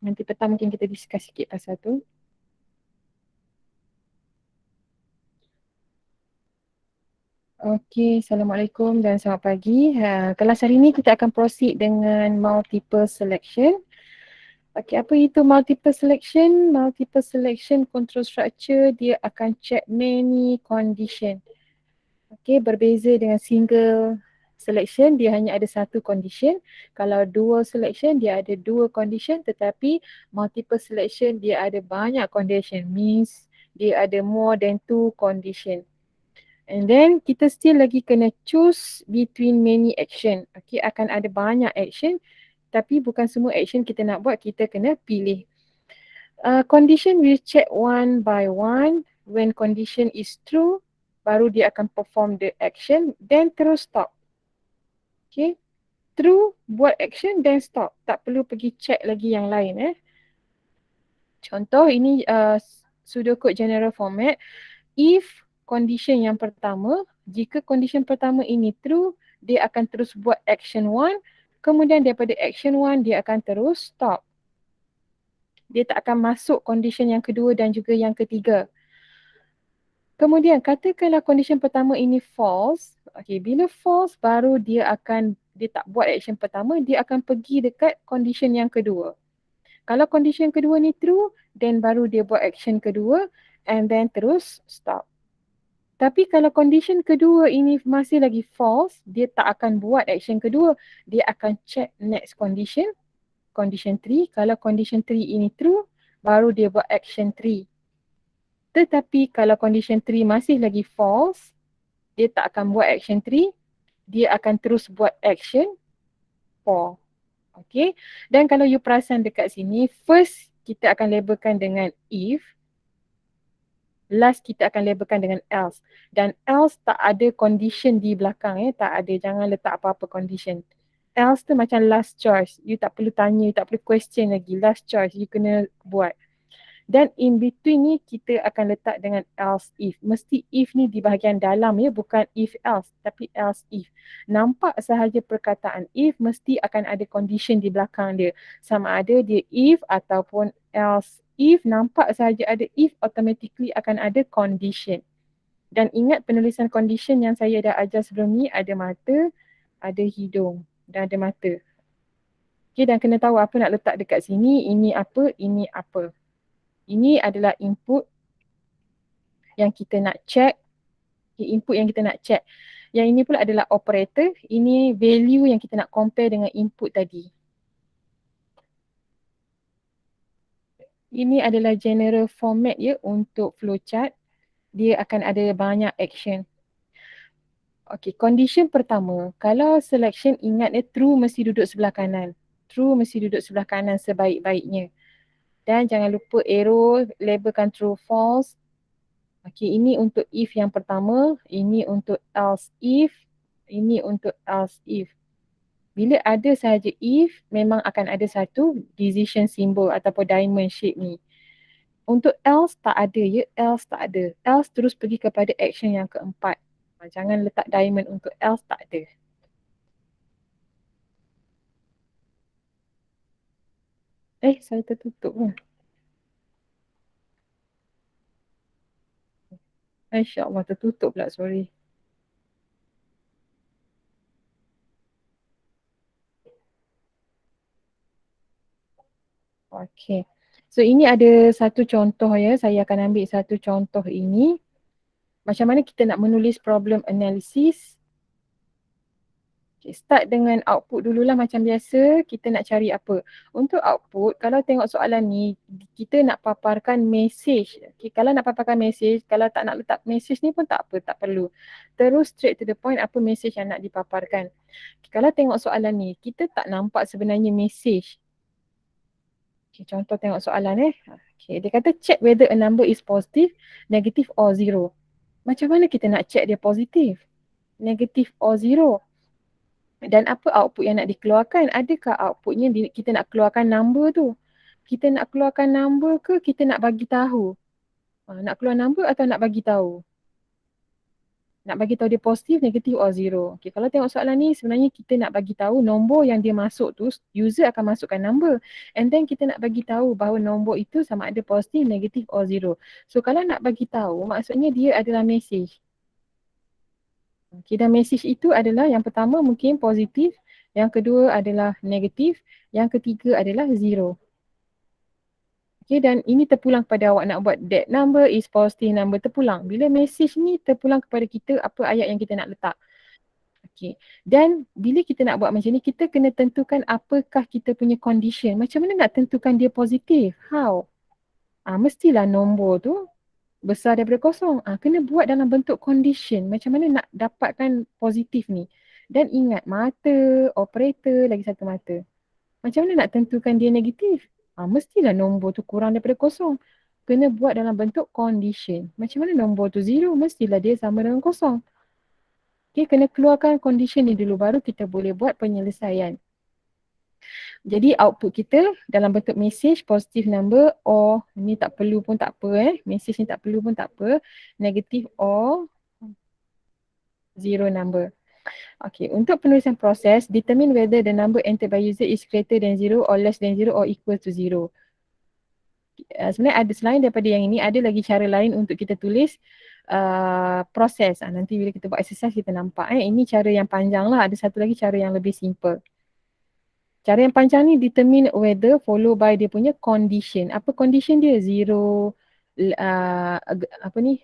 Nanti petang mungkin kita discuss sikit pasal tu. Okey, Assalamualaikum dan selamat pagi. Kelas hari ini kita akan proceed dengan multiple selection. Okey, apa itu multiple selection? Multiple selection control structure, dia akan check many condition. Okey, berbeza dengan single selection, dia hanya ada satu condition. Kalau dual selection, dia ada dua condition, tetapi multiple selection, dia ada banyak condition. Means dia ada more than two condition. And then kita still lagi kena choose between many action. Okay, akan ada banyak action, tapi bukan semua action kita nak buat, kita kena pilih. Condition will check one by one. When condition is true, baru dia akan perform the action, then terus stop. Okay, true, buat action, then stop. Tak perlu pergi check lagi yang lain. Contoh ini pseudocode general format. If condition yang pertama, jika condition pertama ini true, dia akan terus buat action 1, kemudian daripada action 1 dia akan terus stop. Dia tak akan masuk condition yang kedua dan juga yang ketiga. Kemudian katakanlah condition pertama ini false. Okay, bila false baru dia tak buat action pertama, dia akan pergi dekat condition yang kedua. Kalau condition kedua ni true, then baru dia buat action kedua and then terus stop. Tapi kalau condition kedua ini masih lagi false, dia tak akan buat action kedua. Dia akan check next condition, condition 3. Kalau condition 3 ini true, baru dia buat action 3. Tetapi kalau condition 3 masih lagi false, dia tak akan buat action 3. Dia akan terus buat action 4. Okay. Dan kalau you perasan dekat sini, first kita akan labelkan dengan if. Last kita akan labelkan dengan else. Dan else tak ada condition di belakang. Tak ada, jangan letak apa-apa condition. Else tu macam last choice. You tak perlu tanya, you tak perlu question lagi. Last choice, you kena buat. Dan in between ni kita akan letak dengan else if. Mesti if ni di bahagian dalam bukan if else tapi else if. Nampak sahaja perkataan if mesti akan ada condition di belakang dia. Sama ada dia if ataupun else. If nampak sahaja ada if, automatically akan ada condition. Dan ingat penulisan condition yang saya dah ajar sebelum ni, ada mata, ada hidung dan ada mata. Okay, dan kena tahu apa nak letak dekat sini, ini apa, ini apa. Ini adalah input yang kita nak check. Input yang kita nak check. Yang ini pula adalah operator. Ini value yang kita nak compare dengan input tadi. Ini adalah general format untuk flowchart. Dia akan ada banyak action. Okay, condition pertama. Kalau selection ingat true mesti duduk sebelah kanan. True mesti duduk sebelah kanan sebaik-baiknya. Dan jangan lupa arrow labelkan true false. Okay, ini untuk if yang pertama, ini untuk else if, ini untuk else if. Bila ada sahaja if, memang akan ada satu decision symbol ataupun diamond shape ni. Untuk else tak ada else tak ada. Else terus pergi kepada action yang keempat. Jangan letak diamond untuk else tak ada. Saya tertutup lah. InsyaAllah tertutup pula, sorry. Okay. So ini ada satu contoh saya akan ambil satu contoh ini. Macam mana kita nak menulis problem analysis. Okay, start dengan output dululah macam biasa, kita nak cari apa. Untuk output, kalau tengok soalan ni, kita nak paparkan message. Okay, kalau nak paparkan message, kalau tak nak letak message ni pun tak apa, tak perlu. Terus straight to the point, apa message yang nak dipaparkan. Okay, kalau tengok soalan ni, kita tak nampak sebenarnya message. Okay, contoh tengok soalan Okay, dia kata check whether a number is positive, negative or zero. Macam mana kita nak check dia positif, negative or zero? Dan apa output yang nak dikeluarkan? Adakah outputnya kita nak keluarkan number tu? Kita nak keluarkan number ke kita nak bagi tahu? Nak keluar number atau nak bagi tahu? Nak bagi tahu dia positif, negatif or zero. Okay, kalau tengok soalan ni sebenarnya kita nak bagi tahu nombor yang dia masuk tu, user akan masukkan number. And then kita nak bagi tahu bahawa nombor itu sama ada positif, negatif or zero. So kalau nak bagi tahu, maksudnya dia adalah message. Okay, dan message itu adalah yang pertama mungkin positif, yang kedua adalah negatif, yang ketiga adalah zero. Okay, dan ini terpulang kepada awak nak buat that number is positive number, terpulang. Bila message ni terpulang kepada kita apa ayat yang kita nak letak. Okay. Dan bila kita nak buat macam ni, kita kena tentukan apakah kita punya condition. Macam mana nak tentukan dia positif? How? Mestilah nombor tu besar daripada kosong. Kena buat dalam bentuk condition. Macam mana nak dapatkan positif ni? Dan ingat, mata, operator, lagi satu mata. Macam mana nak tentukan dia negatif? Mestilah nombor tu kurang daripada kosong. Kena buat dalam bentuk condition. Macam mana nombor tu zero? Mestilah dia sama dengan kosong. Okay, kena keluarkan condition ni dulu baru kita boleh buat penyelesaian. Jadi output kita dalam bentuk message positive number or ni tak perlu pun tak apa message ni tak perlu pun tak apa, negative or zero number. Okay, untuk penulisan proses, determine whether the number entered by user is greater than zero or less than zero or equal to zero. Sebenarnya ada selain daripada yang ini, ada lagi cara lain untuk kita tulis proses. Nanti bila kita buat exercise kita nampak. Ini cara yang panjang lah, ada satu lagi cara yang lebih simple. Cara yang panjang ni determine whether follow by dia punya condition. Apa condition dia? Zero, apa ni?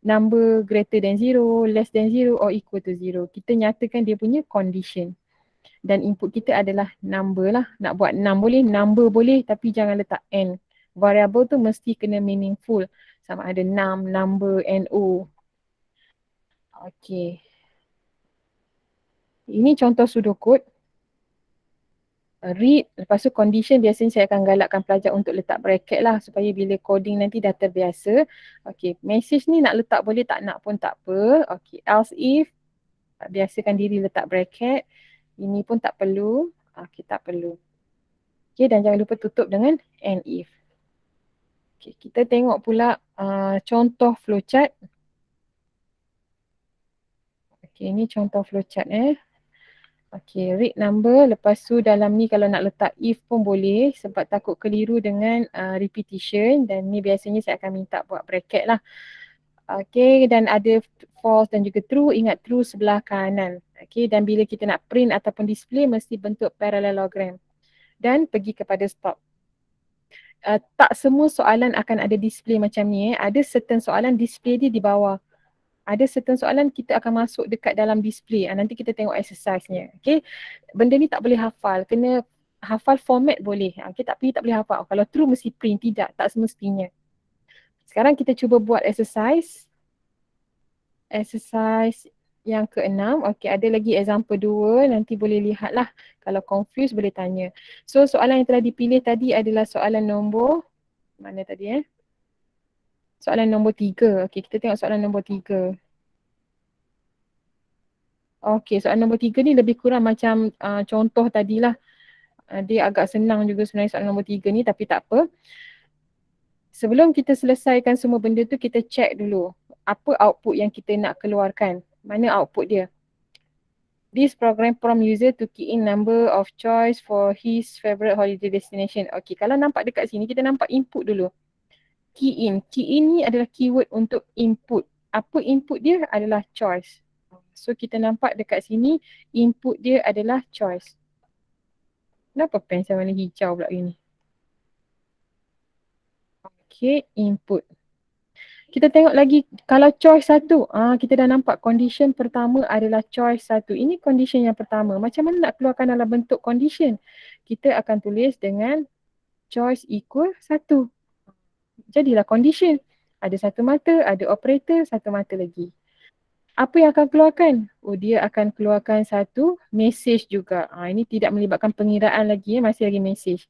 Number greater than zero, less than zero or equal to zero. Kita nyatakan dia punya condition. Dan input kita adalah number lah. Nak buat 6 boleh, number boleh tapi jangan letak n. Variable tu mesti kena meaningful. Sama ada num, number, no. Okay. Ini contoh pseudocode. Read, lepas tu condition biasanya saya akan galakkan pelajar untuk letak bracket lah supaya bila coding nanti dah terbiasa. Okay, message ni nak letak boleh, tak nak pun tak apa. Okay, else if, biasakan diri letak bracket. Ini pun tak perlu. Okay, tak perlu. Okay, dan jangan lupa tutup dengan and if. Okay, kita tengok pula contoh flowchart. Okay, ini contoh flowchart Okay, read number. Lepas tu dalam ni kalau nak letak if pun boleh sebab takut keliru dengan repetition. Dan ni biasanya saya akan minta buat bracket lah. Okay, dan ada false dan juga true. Ingat true sebelah kanan. Okay, dan bila kita nak print ataupun display mesti bentuk parallelogram. Dan pergi kepada stop. Tak semua soalan akan ada display macam ni. Ada certain soalan display dia di bawah. Ada certain soalan kita akan masuk dekat dalam display. Nanti kita tengok exercise-nya. Okay. Benda ni tak boleh hafal. Kena hafal format boleh. Okay, tapi tak boleh hafal. Kalau true mesti print. Tidak. Tak semestinya. Sekarang kita cuba buat exercise. Exercise yang ke-6. Okay, ada lagi example 2. Nanti boleh lihat lah. Kalau confused boleh tanya. So, soalan yang telah dipilih tadi adalah soalan nombor. Mana tadi Soalan nombor 3. Okay, kita tengok soalan nombor 3. Okay, soalan nombor 3 ni lebih kurang macam contoh tadilah. Dia agak senang juga sebenarnya soalan nombor 3 ni tapi tak apa. Sebelum kita selesaikan semua benda tu, kita check dulu. Apa output yang kita nak keluarkan. Mana output dia. This program prompt user to key in number of choice for his favorite holiday destination. Okay, kalau nampak dekat sini, kita nampak input dulu. Key in. Key in ni adalah keyword untuk input. Apa input dia? Adalah choice. So kita nampak dekat sini input dia adalah choice. Kenapa pen saya warna hijau pula ini? Okay, input. Kita tengok lagi kalau choice 1. Kita dah nampak condition pertama adalah choice 1. Ini condition yang pertama. Macam mana nak keluarkan dalam bentuk condition? Kita akan tulis dengan choice equal 1. Jadilah condition. Ada satu mata, ada operator, satu mata lagi. Apa yang akan keluarkan? Dia akan keluarkan satu message juga. Ini tidak melibatkan pengiraan lagi, masih lagi message.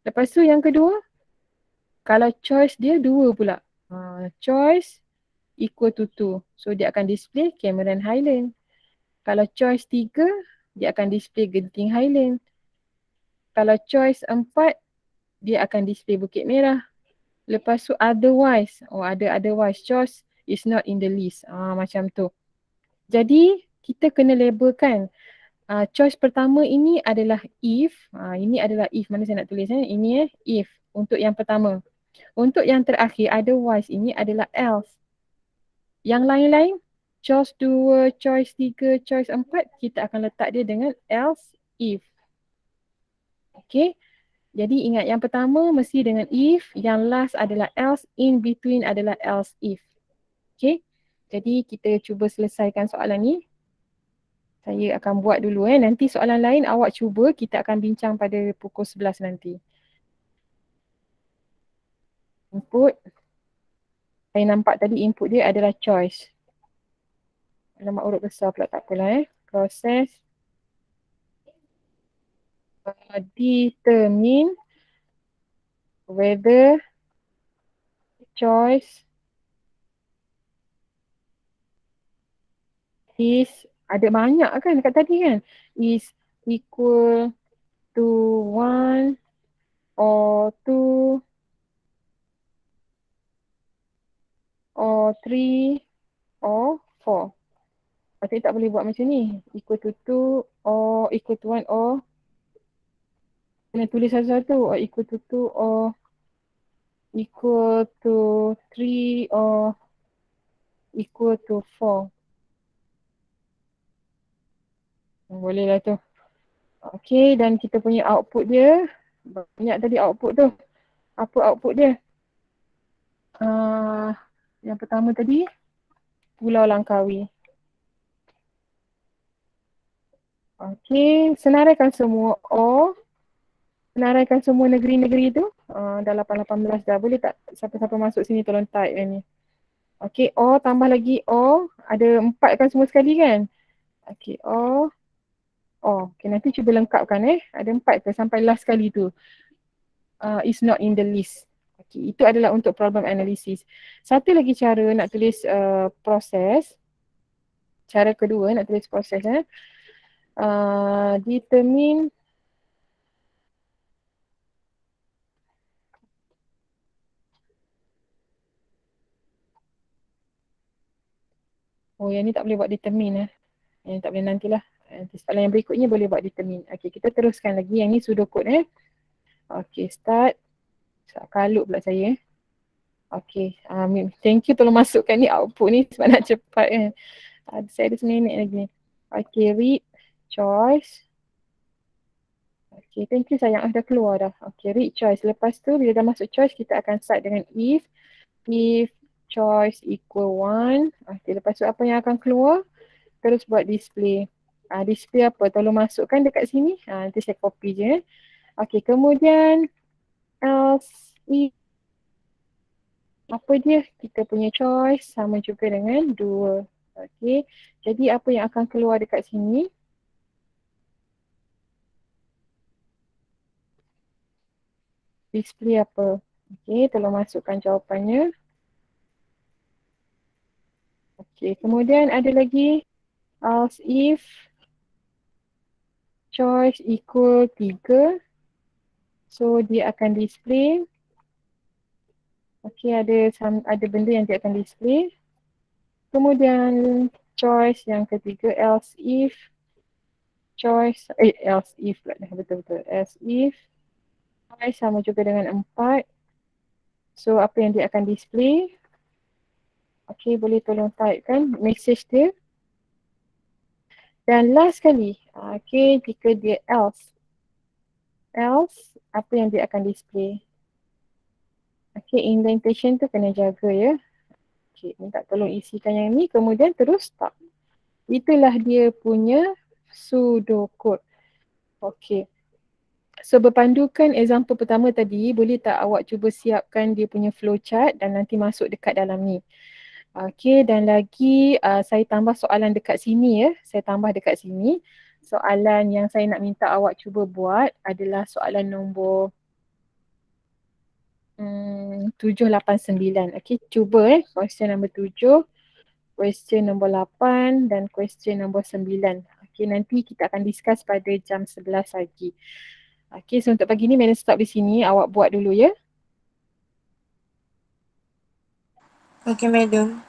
Lepas tu yang kedua, kalau choice dia 2 pula. Choice equal to 2. So dia akan display Cameron Highland. Kalau choice 3, dia akan display Genting Highland. Kalau choice 4, dia akan display Bukit Merah. Lepas tu otherwise, ada otherwise choice is not in the list. Macam tu. Jadi kita kena labelkan. Choice pertama ini adalah if. Ini adalah if. Mana saya nak tulis? Ini if untuk yang pertama. Untuk yang terakhir, otherwise ini adalah else. Yang lain-lain, choice 2, choice 3, choice 4, kita akan letak dia dengan else if. Okay. Jadi ingat yang pertama mesti dengan if, yang last adalah else, in between adalah else if. Okay. Jadi kita cuba selesaikan soalan ni. Saya akan buat dulu nanti soalan lain awak cuba, kita akan bincang pada pukul 11 nanti. Input. Saya nampak tadi input dia adalah choice. Alamat huruf besar pula, tak apalah Proses. Determine whether choice is, ada banyak kan dekat tadi kan, is equal to 1 or 2 or 3 or 4. Patut tak boleh buat macam ni, equal to 2 or equal to 1 or kena tulis satu-satu, or equal to 2 or equal to 3 or equal to 4. Boleh lah tu. Okay, dan kita punya output dia, banyak tadi output tu. Apa output dia? Yang pertama tadi, Pulau Langkawi. Okay, senaraikan semua O. Senaraikan semua negeri-negeri tu. Dah 8-18 dah. Boleh tak siapa-siapa masuk sini tolong type ni. Okay, O tambah lagi O. Ada 4 kan semua sekali kan? Okay, O. O. Okay, nanti cuba lengkapkan Ada 4 ke sampai last kali tu. Is not in the list. Okay, itu adalah untuk problem analysis. Satu lagi cara nak tulis proses. Cara kedua nak tulis proses determine yang ni tak boleh buat determine Yang tak boleh nantilah. Nanti soalan yang berikutnya boleh buat determine. Okay, kita teruskan lagi. Yang ni pseudocode Okay, start. Kalut pula saya Okay, thank you tolong masukkan ni output ni sebab nak cepat saya ada seminit lagi. Okay, read choice. Okay, thank you sayang. Dah keluar dah. Okay, read choice. Lepas tu bila dah masuk choice, kita akan start dengan if. If choice equal 1. Okay, lepas tu apa yang akan keluar? Terus buat display. Display apa? Tolong masukkan dekat sini. Nanti saya copy je. Okay, kemudian else if. Apa dia? Kita punya choice sama juga dengan 2. Okay, jadi apa yang akan keluar dekat sini? Display apa? Okay, tolong masukkan jawapannya. Okay, kemudian ada lagi else if choice equal 3. So, dia akan display. Okay, ada benda yang dia akan display. Kemudian choice yang ketiga, else if choice, else if pula dah, betul-betul. Else if choice sama juga dengan 4. So, apa yang dia akan display? Okay, boleh tolong type kan message dia. Dan last kali, okay, jika dia else, apa yang dia akan display? Okay, indentation tu kena jaga ya. Okay, minta tolong isikan yang ni, kemudian terus stop. Itulah dia punya pseudocode. Okay. So berpandukan example pertama tadi, boleh tak awak cuba siapkan dia punya flowchart dan nanti masuk dekat dalam ni. Okay, dan lagi saya tambah soalan dekat sini ya. Saya tambah dekat sini. Soalan yang saya nak minta awak cuba buat adalah soalan nombor 789. Okay, cuba question nombor 7, question nombor 8 dan question nombor 9. Okay, nanti kita akan discuss pada jam 11 pagi. Okay, so untuk pagi ni mana stop di sini. Awak buat dulu ya. Okay, madam.